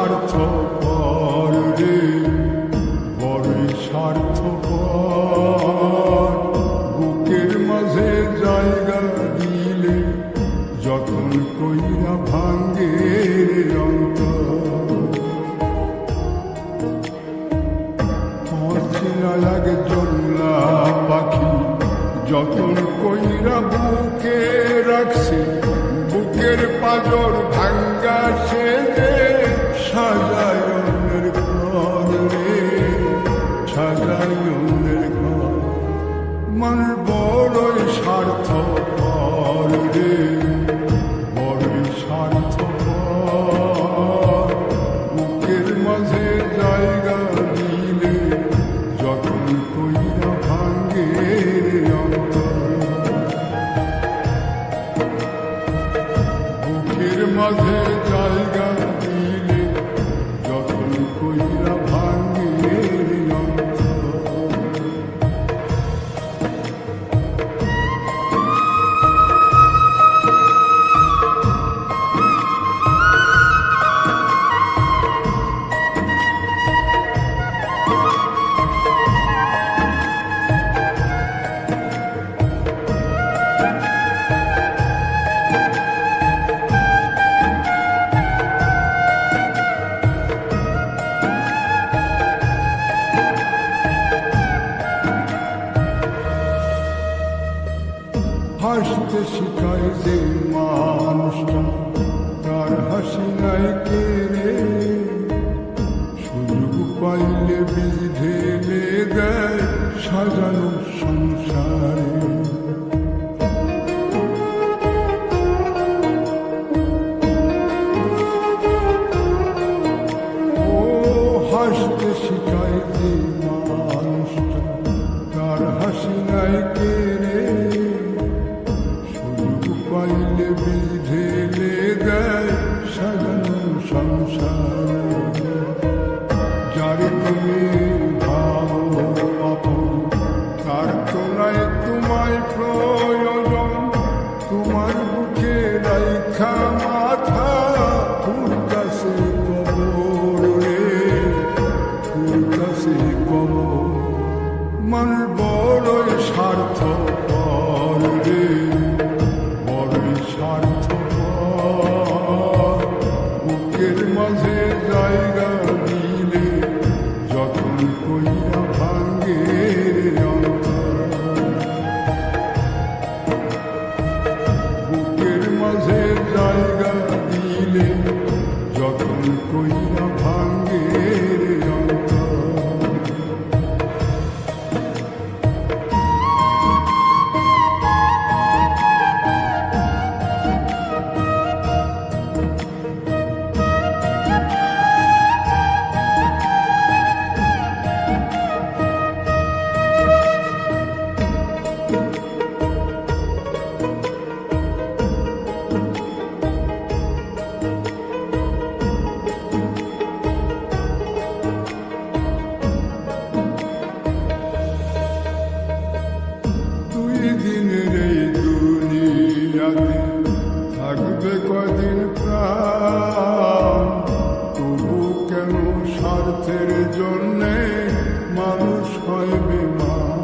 স্বার্থপর রে, বড়ই স্বার্থপর। বুকের মাঝে জায়গা দিলে যতন কইরা ভাঙ্গে অন্তর। অচেনা লাগে জল্লা পাখি যতন কইরা বুকে রাখছে, বুকের পাজর ভাঙ্গা সে সাজায় অন্যের ঘর রে, সাজায় অন্যের ঘর। মানুষ বড়ই স্বার্থপর রে, বড়ই স্বার্থপর। বুকের মাঝে জায়গা দিলে যতন কইরা ভাঙ্গে অন্তর। বুকের মাঝে জায়গা দিলে যতন কইরা ভাঙ্গে অন্তর। হাসতে শিখায় যে মানুষটা, তার হাসি নাই কেড়ে, সুযোগ পাইলে বীজ ঢেলে দেয় সাজানো সংসারে। ও হাসতে শিখায় যে মানুষটা, তার হাসি নাই কেড়ে, পাইলে বিধেলে দেয় সাজানো সংসার। যারে তুমি ভাবো আপন, তার তো নাই তোমায় প্রয়োজন। তোমার বুকে রাইখা মাথা ফুলতাছে কবর রে, ফুলতাছে কবর। মানুষ বড়ই স্বার্থপর রে, স্বার্থপর। বুকের মাঝে জায়গা দিলে যতন কইরা ভাঙ্গে অন্তর। বুকের মাঝে জায়গা দিলে যতন কইরা ভাঙ্গে অন্তর। দিনের এই দুনিয়াতে থাকবে কদিন প্রাণ, তবু কেন স্বার্থের জন্যে মানুষ হয় বেমান।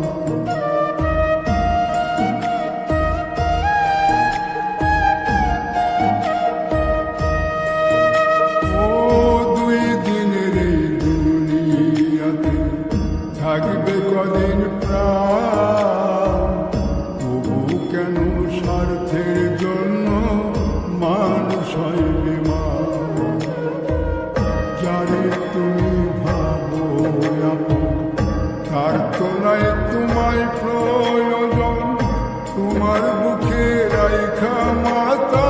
ও দুই দিনের এই দুনিয়াতে থাকবে কদিন প্রাণ, কেন স্বার্থের জন্য মানুষ হয় বেমান। যারে তুমি ভাবো আপন, তার তো নাই তোমায় প্রয়োজন। তোমার বুকে রাইখা মাথা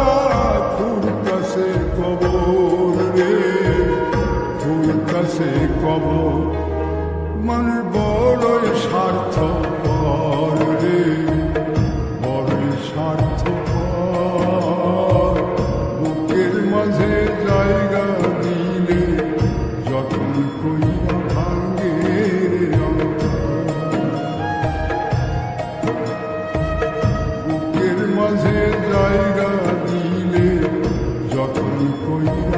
ফুলতাছে কবর রে, ফুলতাছে কবর। মানুষ বড়ই স্বার্থপর রে, বড়ই স্বার্থপর। বুকের মাঝে জায়গা দিলে যতন কইরা ভাঙ্গে অন্তর। বুকের মাঝে জায়গা দিলে যতন কইরা